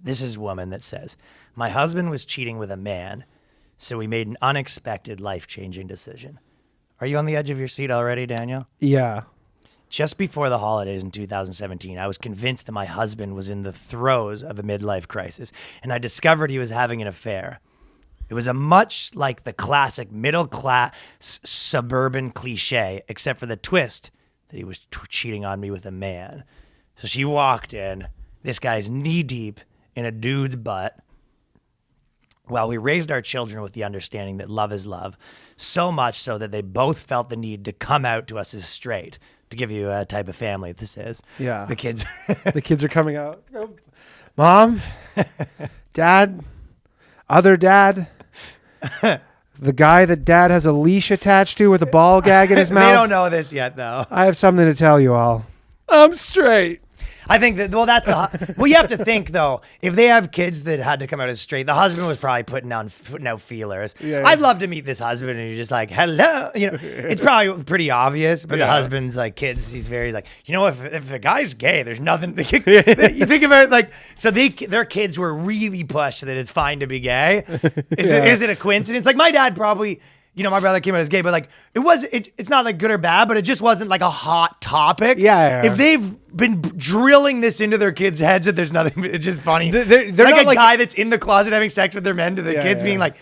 This is a woman that says, my husband was cheating with a man, so we made an unexpected, life-changing decision. Are you on the edge of your seat already, Daniel? Yeah. Just before the holidays in 2017, I was convinced that my husband was in the throes of a midlife crisis, and I discovered he was having an affair. It was a much like the classic middle-class suburban cliche, except for the twist that he was cheating on me with a man. So she walked in. This guy's knee-deep in a dude's butt. Well, we raised our children with the understanding that love is love, so much so that they both felt the need to come out to us as straight. To give you a type of family this is. Yeah. The kids. The kids are coming out. Mom, Dad, other dad, the guy that Dad has a leash attached to with a ball gag in his mouth. They don't know this yet, though. I have something to tell you all. I'm straight. I think that, well, that's well, you have to think, though, if they have kids that had to come out as straight, the husband was probably putting out feelers. Yeah. I'd love to meet this husband, and you're just like, hello. You know, it's probably pretty obvious, but the husband's like, kids, he's very like, you know, if the guy's gay, there's nothing. You think about it, like, so their kids were really pushed that it's fine to be gay. Is it a coincidence? Like, my dad probably. You know, my brother came out as gay, but like it's not like good or bad, but it just wasn't like a hot topic. Yeah. If they've been drilling this into their kids' heads that there's nothing, it's just funny. They're like not a guy that's in the closet having sex with their men to the kids being like,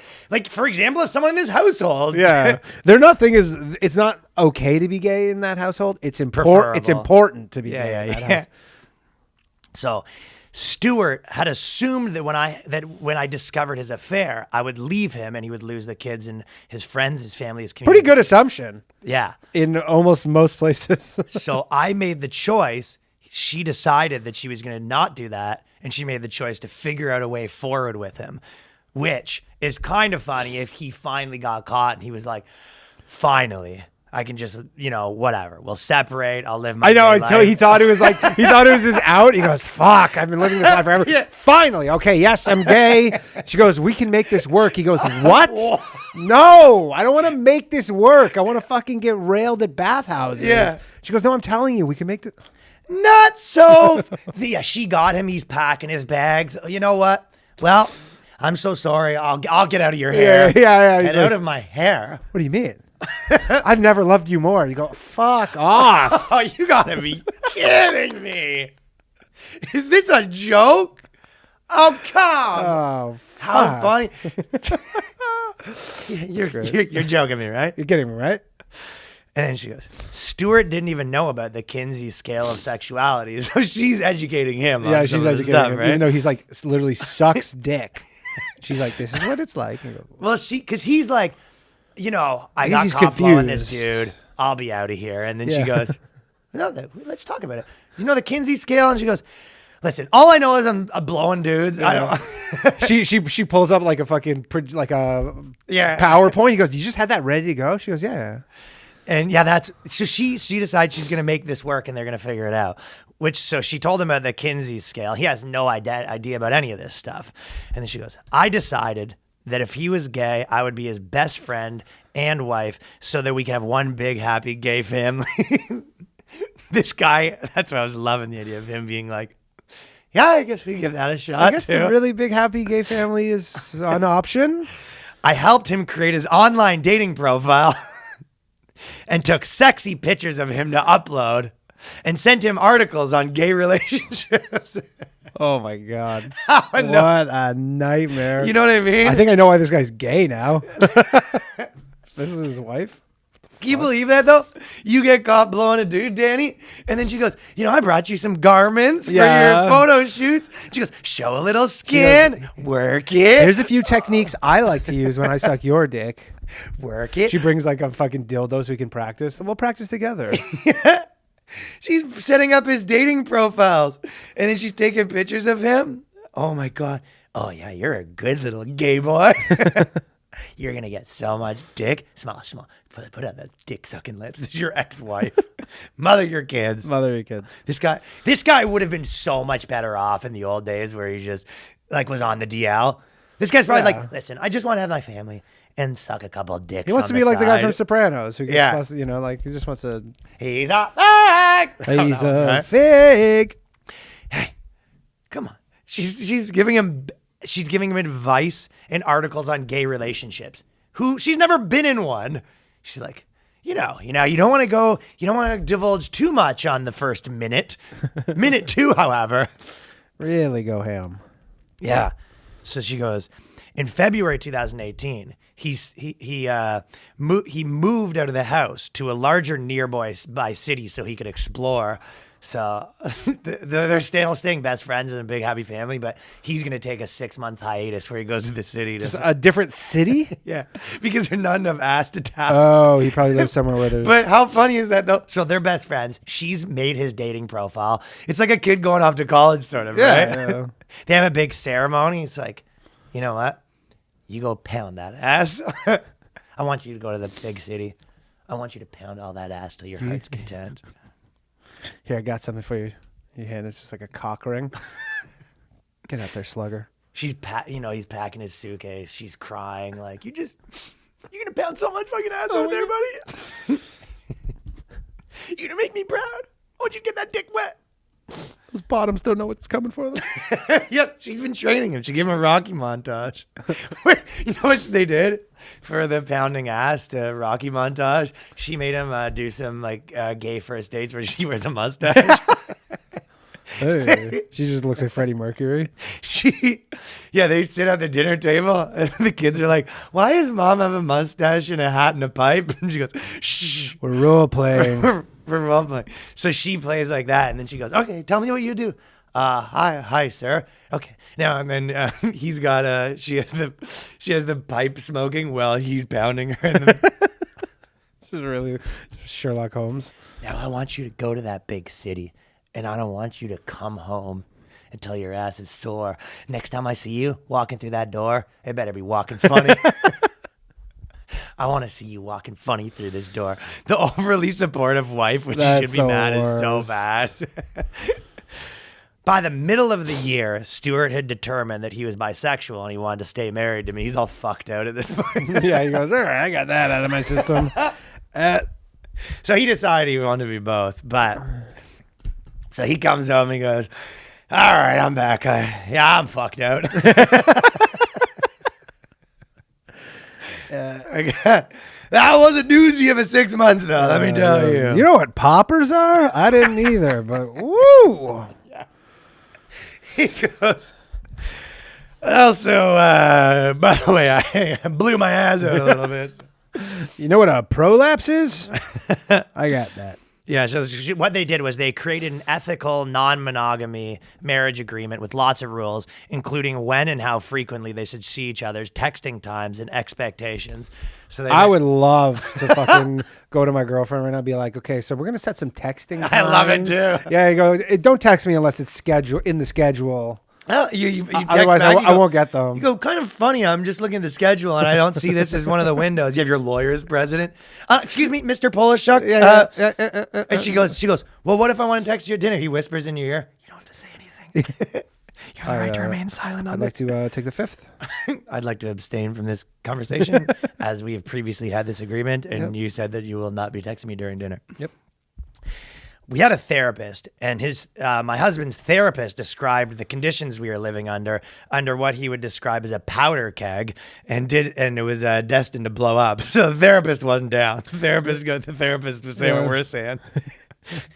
for example, if someone in this household. Yeah. Their nothing is, it's not okay to be gay in that household. It's important. It's important to be gay in that house. So Stuart had assumed that when I discovered his affair, I would leave him and he would lose the kids and his friends, his family, his community. Pretty good assumption. Yeah. In almost most places. So I made the choice. She decided that she was going to not do that. And she made the choice to figure out a way forward with him, which is kind of funny if he finally got caught and he was like, finally. I can just, whatever. We'll separate. I'll live my I know. gay Until life. he thought it was like, he thought it was just out. He goes, fuck, I've been living this life forever. Yeah. Finally. Okay. Yes, I'm gay. She goes, we can make this work. He goes, what? No, I don't want to make this work. I want to fucking get railed at bathhouses. Yeah. She goes, no, I'm telling you, we can make this. Not so. Yeah, she got him. He's packing his bags. You know what? Well, I'm so sorry. I'll get out of your hair. Yeah. Get out of my hair. What do you mean? I've never loved you more. You go, fuck off. Oh, you gotta be kidding me. Is this a joke? Oh, come. Oh, How fuck. funny. You're joking me, right? You're getting me, right? And then she goes, Stuart didn't even know about the Kinsey scale of sexuality. So she's educating him. Yeah, on she's some of this educating stuff, him, right? even though he's like literally sucks dick. She's like, this is what it's like. You go, Well, because he's like, I got he's caught blowing this confused. dude. I'll be out of here. And then she Yeah. goes, no, let's talk about it. You know the Kinsey scale? And she goes, listen, all I know is I'm blowing dudes. I don't. she pulls up like a fucking Yeah. PowerPoint. He goes, you just had that ready to go? She goes, yeah. And yeah, so she decides she's going to make this work and they're going to figure it out. So she told him about the Kinsey scale. He has no idea about any of this stuff. And then she goes, I decided that if he was gay, I would be his best friend and wife so that we can have one big, happy gay family. This guy, that's why I was loving the idea of him being like, yeah, I guess we give that a shot. I guess too. the really big happy gay family is an option. I helped him create his online dating profile and took sexy pictures of him to upload and sent him articles on gay relationships. Oh my God. What a nightmare. You know what I mean? I think I know why this guy's gay now. This is his wife? Can you believe that, though? You get caught blowing a dude, Danny, and then she goes, I brought you some garments for your photo shoots. She goes, show a little skin, work it. There's a few techniques I like to use when I suck your dick. Work it. She brings like a fucking dildo so we can practice. We'll practice together. She's setting up his dating profiles, and then she's taking pictures of him. Oh, my God. Oh, yeah, you're a good little gay boy. You're going to get so much dick. Small. Put out that dick-sucking lips. This is your ex-wife. Mother your kids. This guy would have been so much better off in the old days where he just, was on the DL. This guy's probably listen, I just want to have my family and suck a couple of dicks. He wants to be like the guy from Sopranos who gets, he just wants to. He's a fag. He's a fig. Hey, come on. she's giving him advice and articles on gay relationships. She's never been in one. She's like, you don't want to divulge too much on the first minute. Minute 2, however. Really go ham. Yeah. So she goes, in February 2018, he moved out of the house to a larger nearby city so he could explore. So they're still staying best friends and a big happy family, but he's going to take a 6-month hiatus where he goes to the city. Just a different city? Yeah, because there's not enough ass to tap. Oh, he probably lives somewhere where there's... But how funny is that, though? So they're best friends. She's made his dating profile. It's like a kid going off to college, sort of, right? Yeah. They have a big ceremony. It's like, you know what? You go pound that ass. I want you to go to the big city. I want you to pound all that ass till your heart's content. Here, I got something for you. Your hand is just like a cock ring. Get out there, slugger. He's packing his suitcase. She's crying like, you're gonna pound so much fucking ass over there, buddy. You're gonna make me proud. I want you to get that dick wet. Those bottoms don't know what's coming for them. Yep, she's been training him. She gave him a Rocky montage. You know what they did for the pounding ass to Rocky montage? She made him do some gay first dates where she wears a mustache. Hey, she just looks like Freddie Mercury. They sit at the dinner table and the kids are like, why does mom have a mustache and a hat and a pipe? And she goes, shh. We're role playing. We're role playing. So she plays like that, and then she goes, okay, tell me what you do. Hi, sir. Okay. Now, and then she has the pipe smoking while he's pounding her. This is really Sherlock Holmes. Now, I want you to go to that big city, and I don't want you to come home until your ass is sore. Next time I see you walking through that door, it better be walking funny. I want to see you walking funny through this door. The overly supportive wife, which you should be mad, is so bad. By the middle of the year, Stuart had determined that he was bisexual and he wanted to stay married to me. He's all fucked out at this point. Yeah, he goes, all right, I got that out of my system. So he decided he wanted to be both. So he comes home and he goes, all right, I'm back. I'm fucked out. That was a doozy of a 6 months, though, let me tell you. You know what poppers are? I didn't either, but woo! Yeah. He goes, also, by the way, I blew my ass out a little bit. You know what a prolapse is? I got that. Yeah, so what they did was they created an ethical, non-monogamy marriage agreement with lots of rules, including when and how frequently they should see each other's texting times and expectations. So I would love to fucking go to my girlfriend right now and be like, okay, so we're going to set some texting times. I love it too. Yeah, you go, don't text me unless it's in the schedule. Oh, you text otherwise, back, I won't get them. You go, kind of funny. I'm just looking at the schedule and I don't see this as one of the windows. You have your lawyer as president. Excuse me, Mr. Polishuk. And she goes, well, what if I want to text you at dinner? He whispers in your ear, you don't have to say anything. You have the right to remain silent on I'd like to take the fifth. I'd like to abstain from this conversation as we have previously had this agreement and you said that you will not be texting me during dinner. Yep. We had a therapist, and my husband's therapist described the conditions we were living under what he would describe as a powder keg, and it was destined to blow up. So the therapist wasn't down. The therapist was saying what we're saying.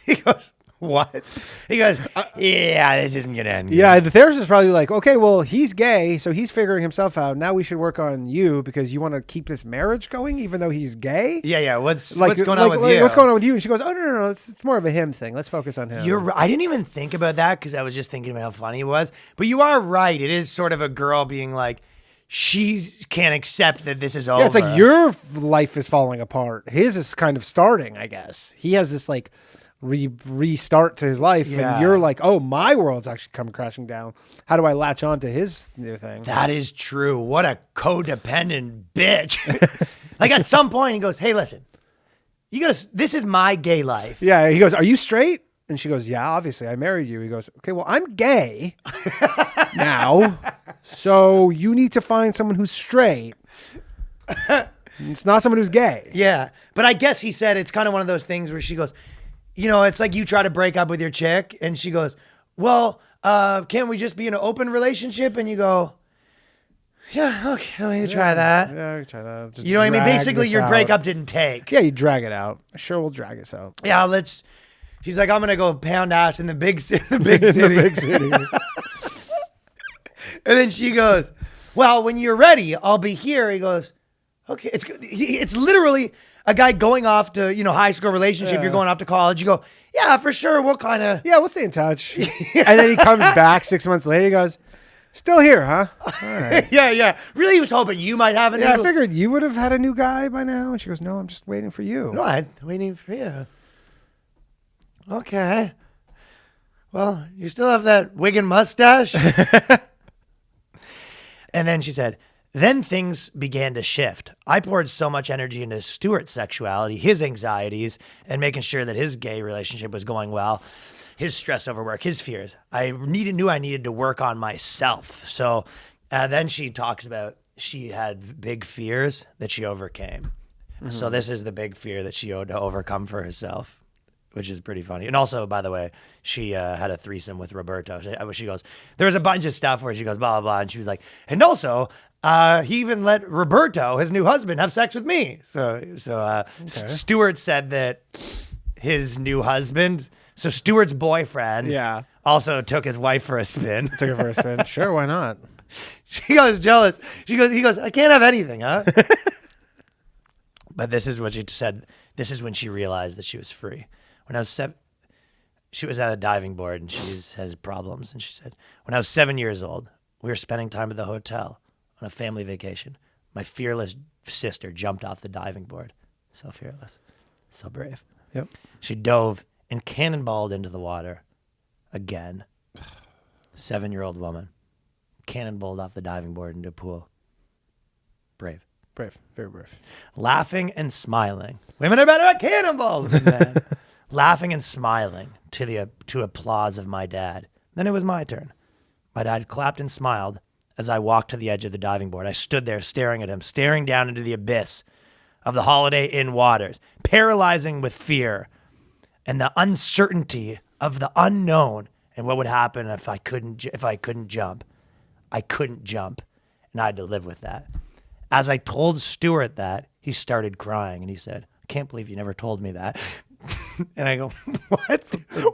He goes, what? He goes, yeah, this isn't gonna end. Yeah, the therapist is probably like, okay, well, he's gay, so he's figuring himself out. Now we should work on you because you want to keep this marriage going, even though he's gay. Yeah. What's going on with you? What's going on with you? And she goes, oh no, it's more of a him thing. Let's focus on him. You're right. I didn't even think about that because I was just thinking about how funny it was. But you are right. It is sort of a girl being like, she can't accept that this is over. Yeah, it's like your life is falling apart. His is kind of starting, I guess. He has this like restart to his life, and you're like, oh, my world's actually come crashing down. How do I latch on to his new thing? That is true. What a codependent bitch. Like at some point he goes, hey, listen, this is my gay life. Yeah, he goes, are you straight? And she goes, yeah, obviously I married you. He goes, okay, well, I'm gay now, so you need to find someone who's straight. It's not someone who's gay. Yeah, but I guess he said it's kind of one of those things where she goes, it's like you try to break up with your chick and she goes, well, can we just be in an open relationship? And you go, yeah, okay, let me try that. Yeah, we try that. Just You know what I mean? drag Basically, this your out. breakup didn't take. Yeah, you drag it out. Sure, we'll drag this out. Yeah, he's like, I'm going to go pound ass in the big city. The big city. And then she goes, well, when you're ready, I'll be here. He goes, okay. It's literally a guy going off to, high school relationship. Yeah. You're going off to college. You go, yeah, for sure. We'll kind of. Yeah, we'll stay in touch. And then he comes back 6 months later. He goes, still here, huh? All right. Yeah. Really was hoping you might have a Yeah, new. I figured you would have had a new guy by now. And she goes, no, I'm just waiting for you. No, I'm waiting for you. Okay. Well, you still have that wig and mustache? And then she said, then things began to shift. I poured so much energy into Stuart's sexuality, his anxieties, and making sure that his gay relationship was going well, his stress over work, his fears. I knew I needed to work on myself. So then she talks about she had big fears that she overcame. Mm-hmm. So this is the big fear that she owed to overcome for herself, which is pretty funny. And also, by the way, she had a threesome with Roberto. She goes, there was a bunch of stuff where she goes, blah, blah, blah. And she was like, and also, he even let Roberto, his new husband, have sex with me. So Stuart said that his new husband, so Stuart's boyfriend, also took his wife for a spin. Took her for a spin. Sure, why not? She goes jealous. He goes, I can't have anything, huh? But this is what she said. This is when she realized that she was free. When I was 7, she was at a diving board and she has problems. And she said, when I was 7 years old, we were spending time at the hotel on a family vacation. My fearless sister jumped off the diving board. So fearless. So brave. Yep. She dove and cannonballed into the water again. 7-year-old woman cannonballed off the diving board into a pool. Brave. Brave. Very brave. Laughing and smiling. Women are better at cannonballs than men. Laughing and smiling to applause of my dad. Then it was my turn. My dad clapped and smiled as I walked to the edge of the diving board. I stood there staring at him, staring down into the abyss of the Holiday Inn waters, paralyzing with fear and the uncertainty of the unknown and what would happen if I couldn't jump. I couldn't jump, and I had to live with that. As I told Stuart that, he started crying, and he said, I can't believe you never told me that. And I go, what?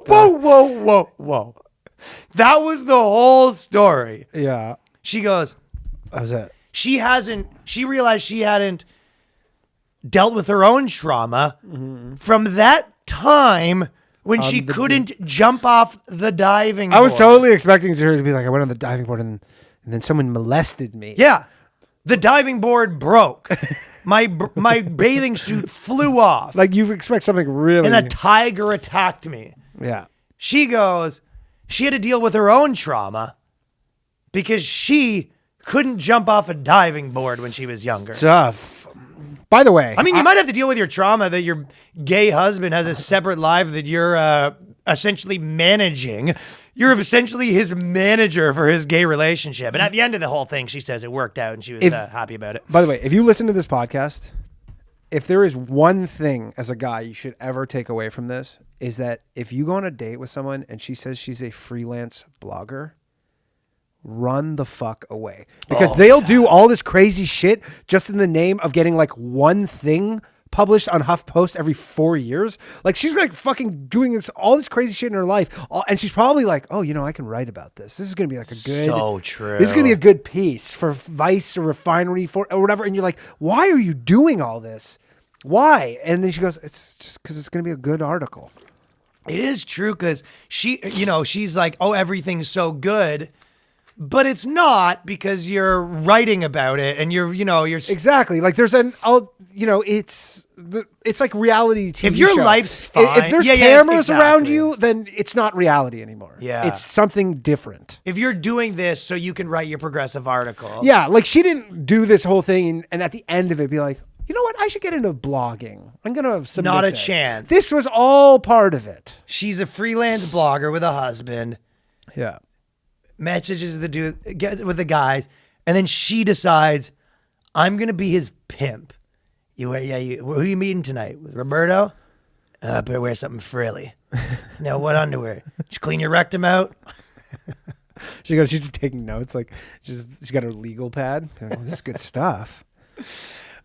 Whoa. That was the whole story. Yeah. She goes, That was it. She realized she hadn't dealt with her own trauma from that time when she couldn't jump off the diving board. I was totally expecting her to be like, I went on the diving board and then someone molested me. Yeah. The diving board broke. My bathing suit flew off. Like you expect something really. And a tiger attacked me. Yeah. She goes, she had to deal with her own trauma because she couldn't jump off a diving board when she was younger. Tough. By the way. I mean, you might have to deal with your trauma that your gay husband has a separate life that you're essentially managing. You're essentially his manager for his gay relationship. And at the end of the whole thing, she says it worked out and she was happy about it. By the way, if you listen to this podcast, if there is one thing as a guy you should ever take away from this, is that if you go on a date with someone and she says she's a freelance blogger, run the fuck away. Because they'll do all this crazy shit just in the name of getting like one thing published on HuffPost every 4 years. Like she's like fucking doing all this crazy shit in her life. And she's probably like, oh, I can write about this. This is going to be like a good. So true. This is going to be a good piece for Vice or Refinery or whatever. And you're like, why are you doing all this? Why? And then she goes, it's just because it's going to be a good article. It is true because she's like, oh, everything's so good. But it's not because you're writing about it and you're exactly like there's it's like reality TV. If your show. life's fine, if there's cameras around you, then it's not reality anymore. Yeah, it's something different. If you're doing this so you can write your progressive article, yeah, like she didn't do this whole thing and at the end of it be like, you know what, I should get into blogging. I'm gonna submit not a this. chance. This was all part of it. She's a freelance blogger with a husband. Yeah. Messages get with the guys, and then she decides, I'm gonna be his pimp. Who are you meeting tonight? With Roberto? Better wear something frilly. Now, what underwear? Did you clean your rectum out? She goes, she's just taking notes. Like, she got her legal pad. Like, oh, this is good stuff.